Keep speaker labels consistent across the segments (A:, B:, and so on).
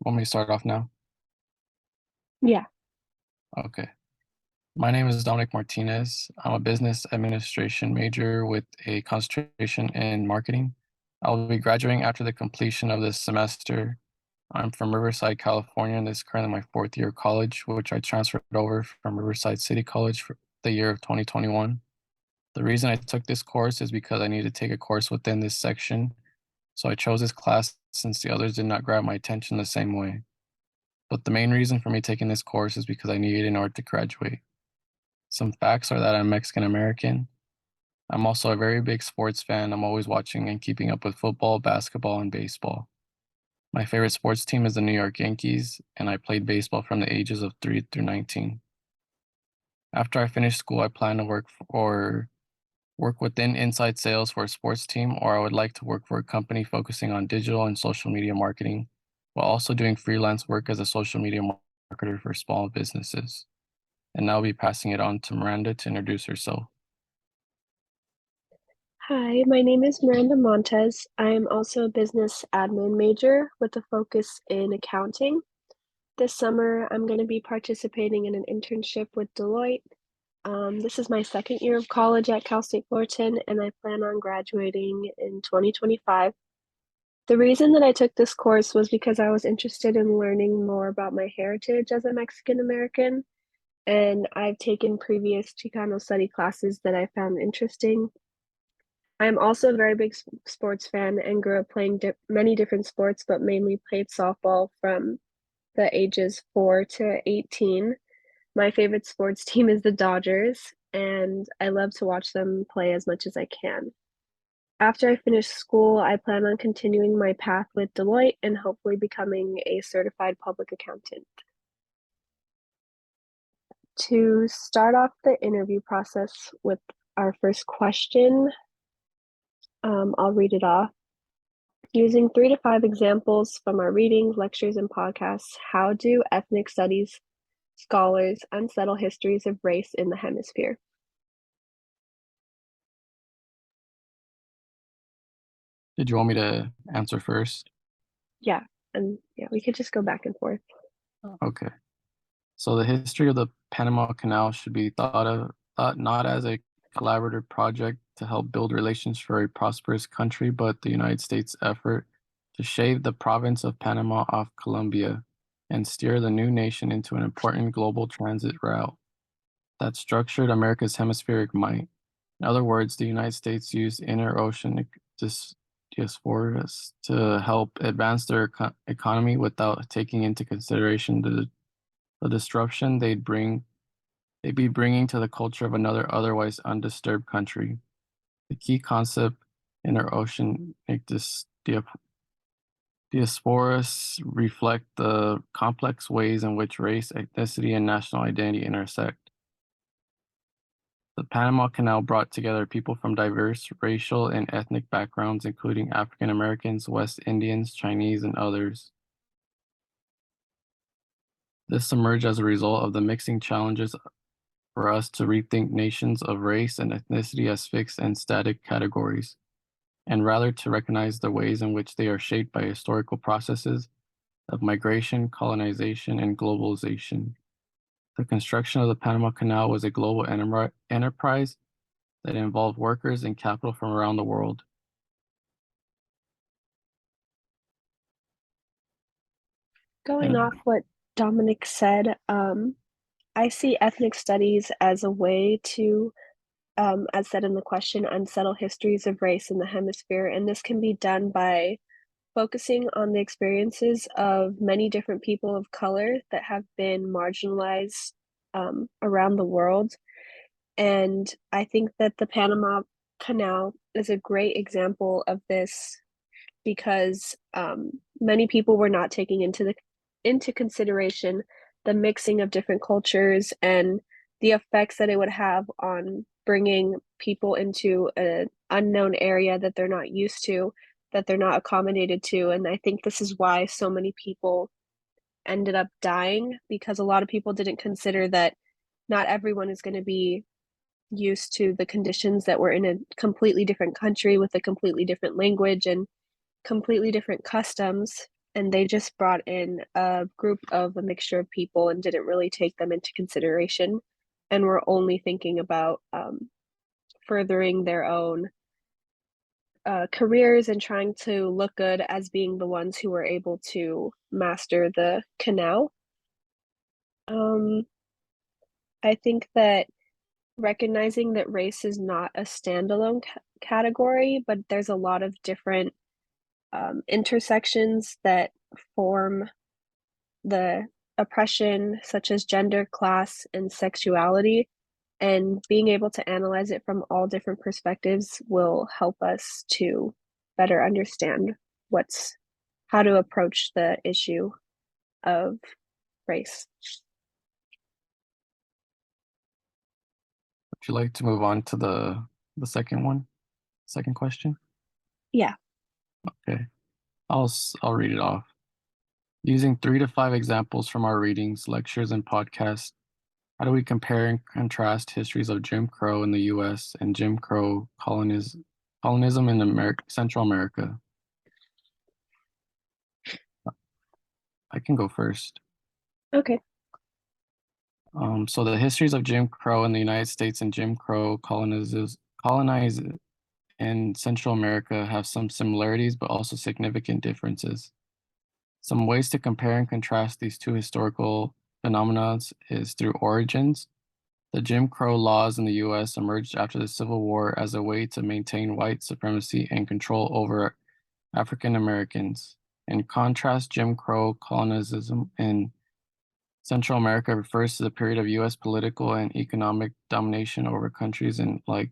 A: Want me to start off now?
B: Yeah.
A: Okay. My name is Dominic Martinez. I'm a business administration major with a concentration in marketing. I'll be graduating after the completion of this semester. I'm from Riverside, California, and this is currently my fourth year of college, which I transferred over from Riverside City College for the year of 2021. The reason I took this course is because I needed to take a course within this section, so I chose this class since the others did not grab my attention the same way. But the main reason for me taking this course is because I need it in order to graduate. Some facts are that I'm Mexican American. I'm also a very big sports fan. I'm always watching and keeping up with football, basketball, and baseball. My favorite sports team is the New York Yankees, and I played baseball from the ages of 3 through 19. After I finish school, I plan to work within inside sales for a sports team, or I would like to work for a company focusing on digital and social media marketing, while also doing freelance work as a social media marketer for small businesses. And now I'll be passing it on to Miranda to introduce herself.
B: Hi, my name is Miranda Montes. I am also a business admin major with a focus in accounting. This summer, I'm going to be participating in an internship with Deloitte. This is my second year of college at Cal State Fullerton, and I plan on graduating in 2025. The reason that I took this course was because I was interested in learning more about my heritage as a Mexican American, and I've taken previous Chicano study classes that I found interesting. I'm also a very big sports fan and grew up playing many different sports, but mainly played softball from the ages 4 to 18. My favorite sports team is the Dodgers, and I love to watch them play as much as I can. After I finish school, I plan on continuing my path with Deloitte and hopefully becoming a certified public accountant. To start off the interview process with our first question, I'll read it off. Using 3 to 5 examples from our readings, lectures, and podcasts, how do ethnic studies scholars unsettle histories of race in the hemisphere?
A: Did you want me to answer first?
B: Yeah, and yeah, we could just go back and forth.
A: Okay. So the history of the Panama Canal should be thought not as a collaborative project to help build relations for a prosperous country, but the United States' effort to shave the province of Panama off Colombia and steer the new nation into an important global transit route that structured America's hemispheric might. In other words, the United States used interoceanic diasporas to help advance their economy without taking into consideration the disruption they'd be bringing to the culture of another otherwise undisturbed country. The key concept in our oceanic diasporas reflect the complex ways in which race, ethnicity, and national identity intersect. The Panama Canal brought together people from diverse racial and ethnic backgrounds, including African Americans, West Indians, Chinese, and others. This emerged as a result of the mixing challenges for us to rethink nations of race and ethnicity as fixed and static categories, and rather to recognize the ways in which they are shaped by historical processes of migration, colonization, and globalization. The construction of the Panama Canal was a global enterprise that involved workers and capital from around the world.
B: Going
A: And
B: off what Dominic said, I see ethnic studies as a way to, as said in the question, unsettle histories of race in the hemisphere. And this can be done by focusing on the experiences of many different people of color that have been marginalized around the world. And I think that the Panama Canal is a great example of this because many people were not taking into consideration the mixing of different cultures and the effects that it would have on bringing people into an unknown area that they're not used to, that they're not accommodated to. And I think this is why so many people ended up dying because a lot of people didn't consider that not everyone is going to be used to the conditions that we're in a completely different country with a completely different language and completely different customs. and they just brought in a group of a mixture of people and didn't really take them into consideration, and were only thinking about furthering their own careers and trying to look good as being the ones who were able to master the canal. Um, I think that recognizing that race is not a standalone category, but there's a lot of different intersections that form the oppression, such as gender, class, and sexuality. And being able to analyze it from all different perspectives will help us to better understand what's how to approach the issue of race.
A: Would you like to move on to the second one? Second question?
B: Yeah.
A: Okay. I'll read it off. Using 3 to 5 examples from our readings, lectures, and podcasts, how do we compare and contrast histories of Jim Crow in the US and Jim Crow colonism in Central America? I can go first.
B: Okay.
A: So the histories of Jim Crow in the United States and Jim Crow colonize in Central America have some similarities, but also significant differences. Some ways to compare and contrast these two historical phenomena is through origins. The Jim Crow laws in the US emerged after the Civil War as a way to maintain white supremacy and control over African Americans. In contrast, Jim Crow colonialism in Central America refers to the period of US political and economic domination over countries like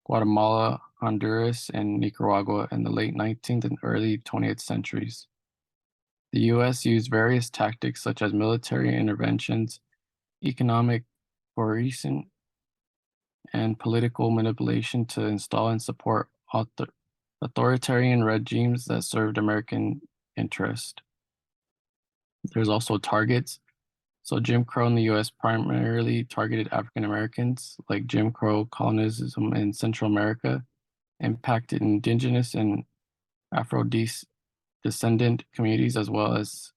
A: Guatemala, Honduras, and Nicaragua in the late 19th and early 20th centuries. The US used various tactics such as military interventions, economic coercion, and political manipulation to install and support authoritarian regimes that served American interest. There's also targets. So Jim Crow in the US primarily targeted African Americans, like Jim Crow colonialism in Central America impacted indigenous and Afro-descendant communities as well as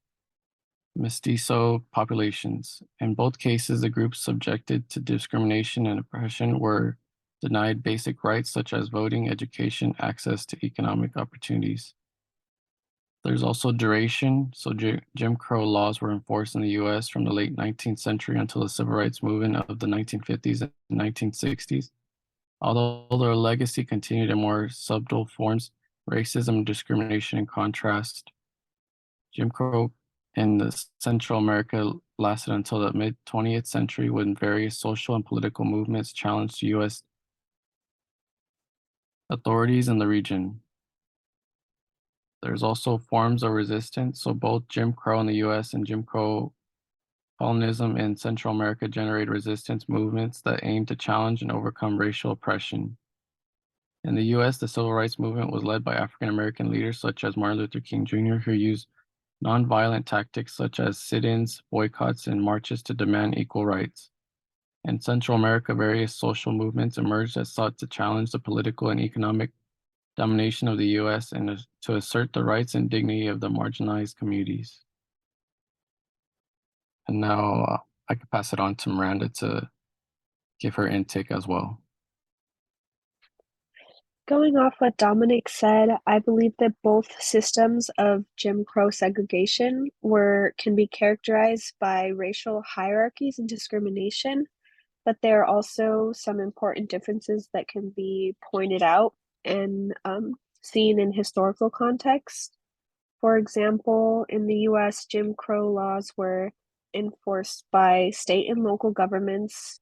A: mestizo populations. In both cases, the groups subjected to discrimination and oppression were denied basic rights such as voting, education, access to economic opportunities. There's also duration. So Jim Crow laws were enforced in the US from the late 19th century until the civil rights movement of the 1950s and 1960s. Although their legacy continued in more subtle forms, racism and discrimination in contrast, Jim Crow in Central America lasted until the mid-20th century when various social and political movements challenged U.S. authorities in the region. There's also forms of resistance, so both Jim Crow in the US and Jim Crow colonialism in Central America generated resistance movements that aimed to challenge and overcome racial oppression. In the US, the civil rights movement was led by African American leaders such as Martin Luther King Jr., who used nonviolent tactics such as sit-ins, boycotts, and marches to demand equal rights. In Central America, various social movements emerged that sought to challenge the political and economic domination of the US and to assert the rights and dignity of the marginalized communities. And now I could pass it on to Miranda to give her intake as well.
B: Going off what Dominic said, I believe that both systems of Jim Crow segregation can be characterized by racial hierarchies and discrimination, but there are also some important differences that can be pointed out and seen in historical context. For example, in the US, Jim Crow laws were enforced by state and local governments,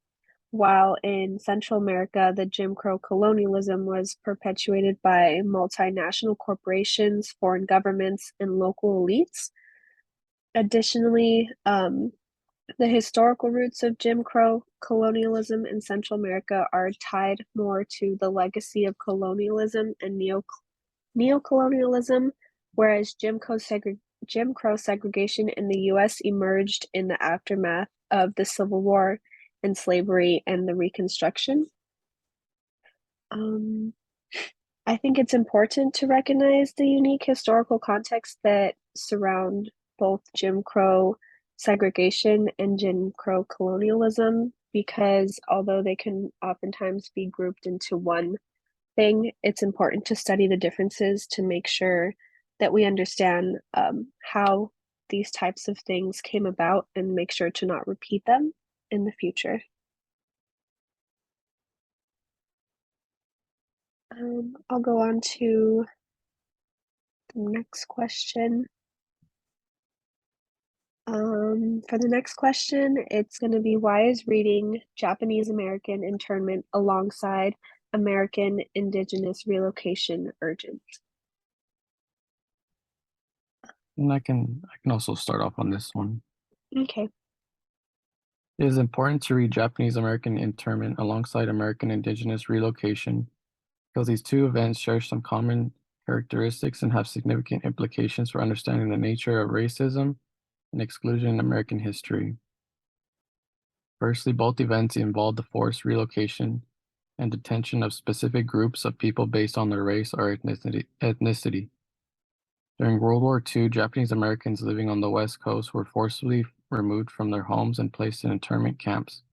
B: while in Central America, the Jim Crow colonialism was perpetuated by multinational corporations, foreign governments, and local elites. Additionally, the historical roots of Jim Crow colonialism in Central America are tied more to the legacy of colonialism and neocolonialism, whereas Jim Crow segregation in the US emerged in the aftermath of the Civil War and slavery and the Reconstruction. I think it's important to recognize the unique historical context that surround both Jim Crow segregation and Jim Crow colonialism because although they can oftentimes be grouped into one thing, it's important to study the differences to make sure that we understand how these types of things came about and make sure to not repeat them in the future. I'll go on to the next question. For the next question, it's going to be why is reading Japanese American internment alongside American Indigenous relocation urgent?
A: And I can also start off on this one.
B: Okay.
A: It is important to read Japanese American internment alongside American Indigenous relocation because these two events share some common characteristics and have significant implications for understanding the nature of racism and exclusion in American history. Firstly, both events involved the forced relocation and detention of specific groups of people based on their race or ethnicity. During World War II, Japanese Americans living on the West Coast were forcibly removed from their homes and placed in internment camps,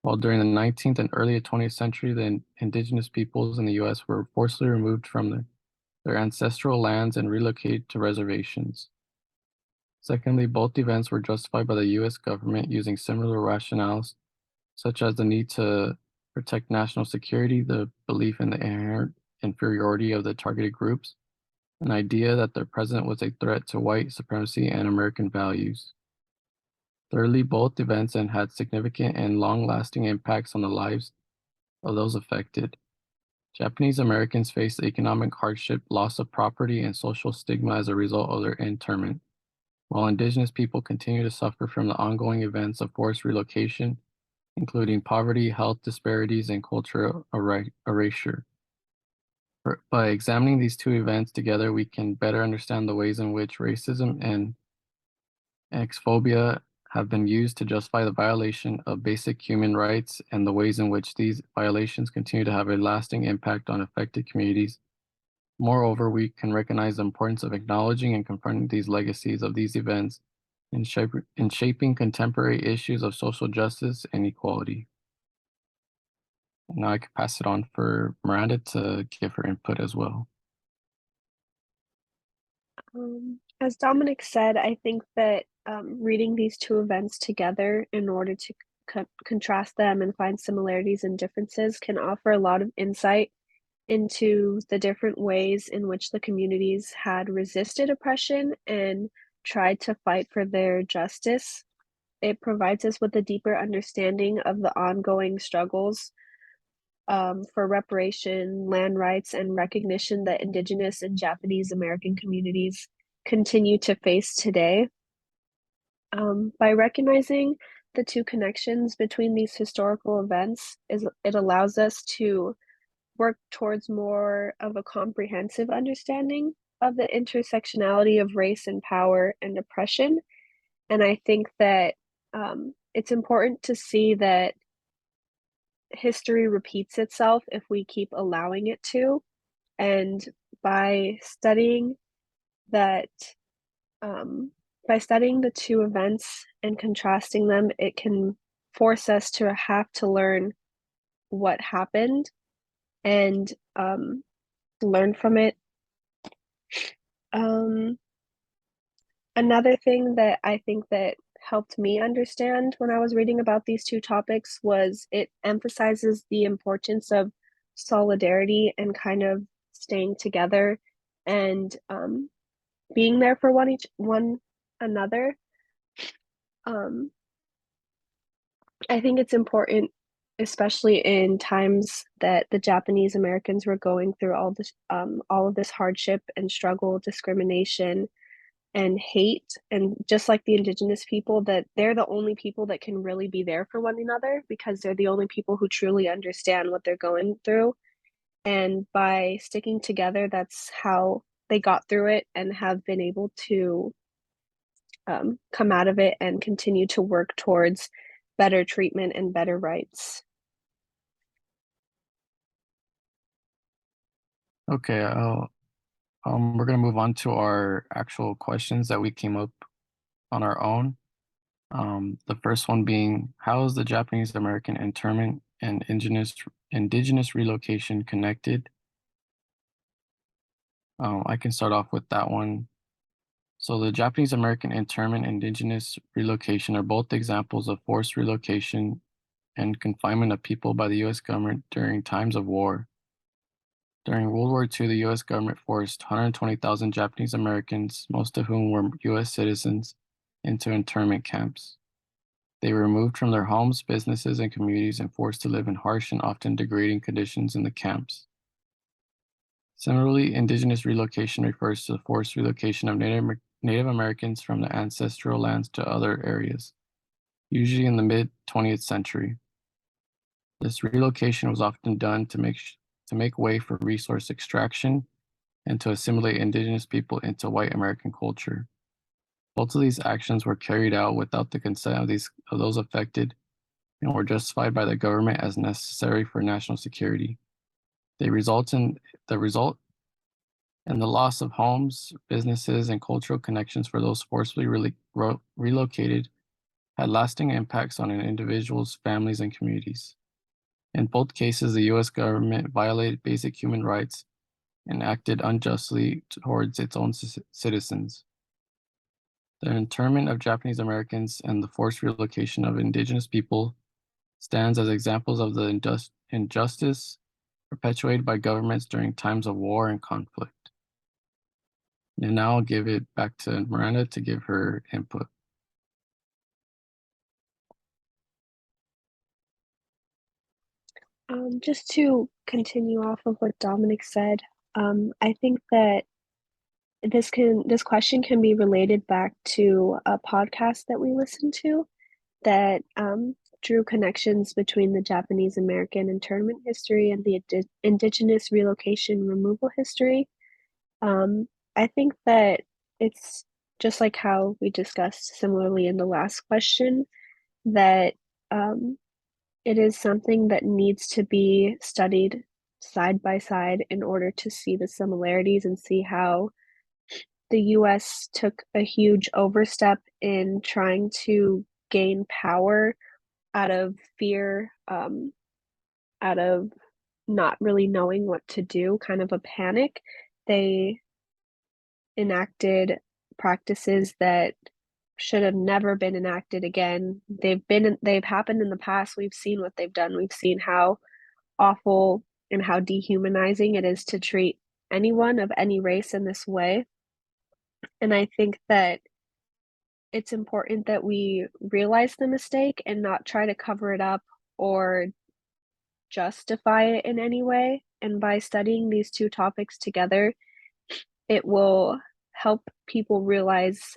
A: while during the 19th and early 20th century, the indigenous peoples in the U.S. were forcibly removed from their ancestral lands and relocated to reservations. Secondly, both events were justified by the U.S. government using similar rationales, such as the need to protect national security, the belief in the inherent inferiority of the targeted groups, an idea that their president was a threat to white supremacy and American values. Thirdly, both events had significant and long-lasting impacts on the lives of those affected. Japanese Americans faced economic hardship, loss of property, and social stigma as a result of their internment, while indigenous people continue to suffer from the ongoing events of forced relocation, including poverty, health disparities, and cultural erasure. By examining these two events together, we can better understand the ways in which racism and xenophobia have been used to justify the violation of basic human rights and the ways in which these violations continue to have a lasting impact on affected communities. Moreover, we can recognize the importance of acknowledging and confronting these legacies of these events in shaping contemporary issues of social justice and equality. Now I could pass it on for Miranda to give her input as well.
B: As Dominic said, I think that reading these two events together in order to contrast them and find similarities and differences can offer a lot of insight into the different ways in which the communities had resisted oppression and tried to fight for their justice. It provides us with a deeper understanding of the ongoing struggles for reparation, land rights, and recognition that Indigenous and Japanese American communities continue to face today. By recognizing the two connections between these historical events, it allows us to work towards more of a comprehensive understanding of the intersectionality of race and power and oppression. And I think that it's important to see that history repeats itself if we keep allowing it to. And by studying that, by studying the two events and contrasting them, it can force us to have to learn what happened and learn from it. Um, Another thing that I think that helped me understand when I was reading about these two topics was it emphasizes the importance of solidarity and kind of staying together and being there for one another. Um, I think it's important, especially in times that the Japanese Americans were going through all of this hardship and struggle, discrimination, and hate, and just like the indigenous people, that they're the only people that can really be there for one another because they're the only people who truly understand what they're going through. And by sticking together, that's how they got through it and have been able to come out of it and continue to work towards better treatment and better rights.
A: Okay, I'll We're gonna move on to our actual questions that we came up on our own. The first one being, how is the Japanese American internment and indigenous relocation connected? I can start off with that one. So the Japanese American internment and indigenous relocation are both examples of forced relocation and confinement of people by the US government during times of war. During World War II, the US government forced 120,000 Japanese Americans, most of whom were US citizens, into internment camps. They were removed from their homes, businesses, and communities and forced to live in harsh and often degrading conditions in the camps. Similarly, indigenous relocation refers to the forced relocation of Native Americans from the ancestral lands to other areas, usually in the mid-20th century. This relocation was often done to make way for resource extraction and to assimilate indigenous people into white American culture. Both of these actions were carried out without the consent of those affected and were justified by the government as necessary for national security. They result in the loss of homes, businesses, and cultural connections for those forcibly relocated had lasting impacts on an individual's families and communities. In both cases, the US government violated basic human rights and acted unjustly towards its own citizens. The internment of Japanese Americans and the forced relocation of indigenous people stands as examples of the injustice perpetuated by governments during times of war and conflict. And now I'll give it back to Miranda to give her input.
B: Just to continue off of what Dominic said, I think that this question can be related back to a podcast that we listened to that drew connections between the Japanese American internment history and the indigenous relocation removal history. I think that it's just like how we discussed similarly in the last question, that um, it is something that needs to be studied side by side in order to see the similarities and see how the US took a huge overstep in trying to gain power out of fear, out of not really knowing what to do, kind of a panic. They enacted practices that should have never been enacted again. They've happened in the past. We've seen what they've done. We've seen how awful and how dehumanizing it is to treat anyone of any race in this way. And I think that it's important that we realize the mistake and not try to cover it up or justify it in any way. And by studying these two topics together, it will help people realize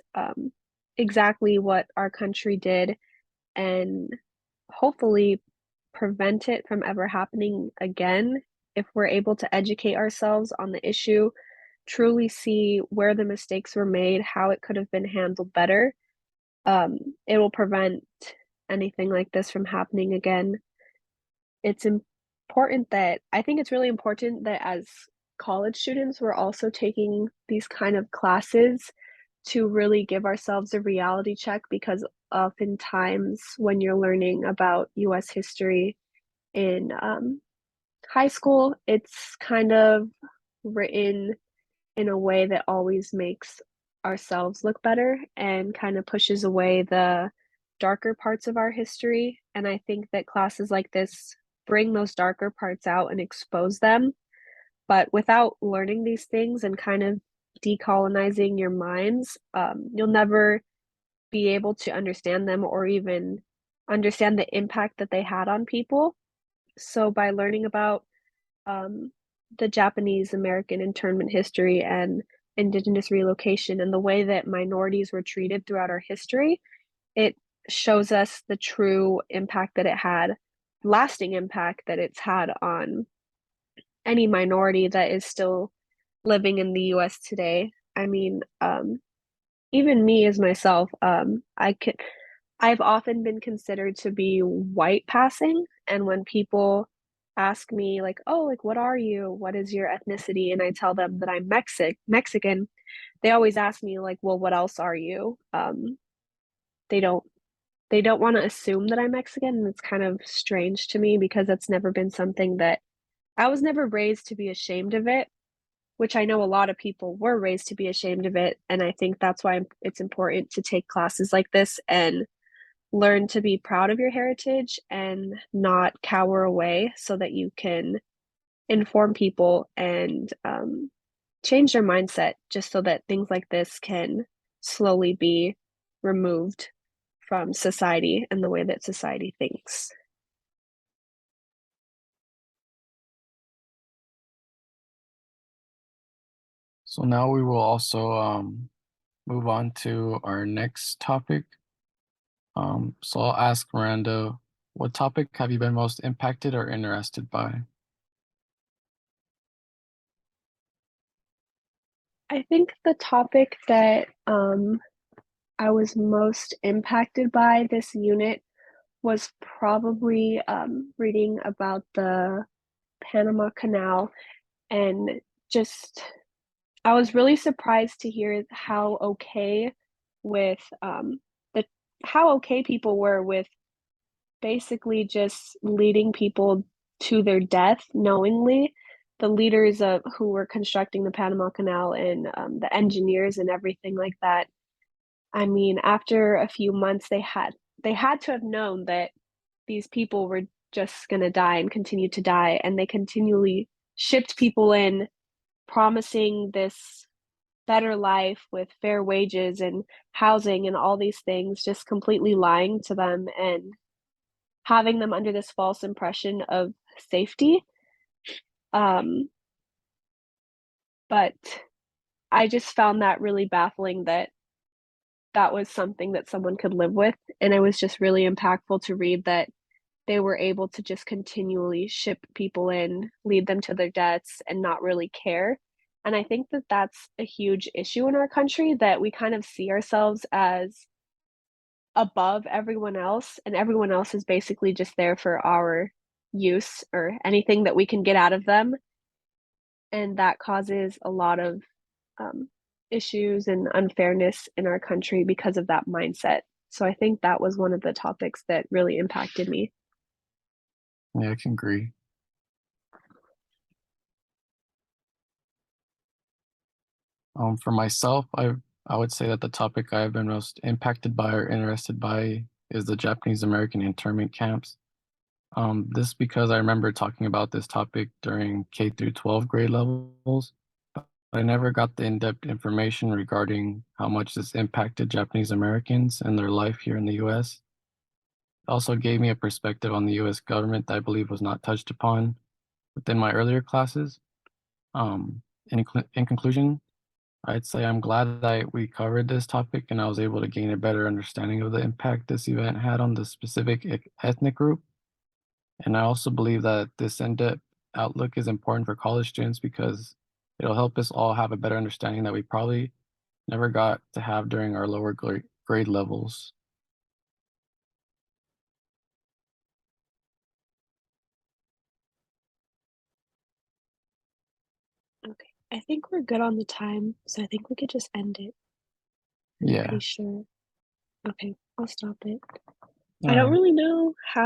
B: exactly what our country did and hopefully prevent it from ever happening again if we're able to educate ourselves on the issue, truly see where the mistakes were made, how it could have been handled better. It will prevent anything like this from happening again. It's important that I think it's really important that as college students, we're also taking these kind of classes to really give ourselves a reality check because oftentimes when you're learning about US history in high school, it's kind of written in a way that always makes ourselves look better and kind of pushes away the darker parts of our history. And I think that classes like this bring those darker parts out and expose them. But without learning these things and kind of decolonizing your minds, you'll never be able to understand them or even understand the impact that they had on people. So by learning about um, the Japanese American internment history and indigenous relocation and the way that minorities were treated throughout our history, it shows us the true impact that it had, lasting impact that it's had on any minority that is still living in the US today. I mean, even me as myself, I've often been considered to be white passing, and when people ask me like, "Oh, like, what are you? What is your ethnicity?" And I tell them that I'm Mexican, they always ask me like, "Well, what else are you?" They don't they don't wanna assume that I'm Mexican, and it's kind of strange to me because that's never been something that I was never raised to be ashamed of it, which I know a lot of people were raised to be ashamed of it, and I think that's why it's important to take classes like this and learn to be proud of your heritage and not cower away so that you can inform people and, change their mindset just so that things like this can slowly be removed from society and the way that society thinks.
A: So now we will also move on to our next topic. So I'll ask Miranda, what topic have you been most impacted or interested by?
B: I think the topic that, I was most impacted by this unit was probably, reading about the Panama Canal and just I was really surprised to hear with, the how okay people were with basically just leading people to their death knowingly. The leaders of who were constructing the Panama Canal and, the engineers and everything like that. I mean, after a few months, they had to have known that these people were just gonna die and continue to die, and they continually shipped people in, promising this better life with fair wages and housing and all these things, just completely lying to them and having them under this false impression of safety. Um, but I just found that really baffling that that was something that someone could live with, and it was just really impactful to read that they were able to just continually ship people in, lead them to their deaths, and not really care. And I think that that's a huge issue in our country that we kind of see ourselves as above everyone else, and everyone else is basically just there for our use or anything that we can get out of them, and that causes a lot of, um, issues and unfairness in our country because of that mindset. So I think that was one of the topics that really impacted me.
A: Yeah, I can agree. For myself, I would say that the topic I've been most impacted by or interested by is the Japanese American internment camps. This because I remember talking about this topic during K through 12 grade levels, but I never got the in-depth information regarding how much this impacted Japanese Americans and their life here in the US. It also gave me a perspective on the US government that I believe was not touched upon within my earlier classes. In conclusion, I'd say I'm glad that we covered this topic and I was able to gain a better understanding of the impact this event had on the specific ethnic group. And I also believe that this in-depth outlook is important for college students because it'll help us all have a better understanding that we probably never got to have during our lower grade levels.
B: Okay. I think we're good on the time, so I think we could just end it. I'm
A: Yeah.
B: pretty sure. Okay, I'll stop it.
A: All
B: I don't
A: right.
B: really know how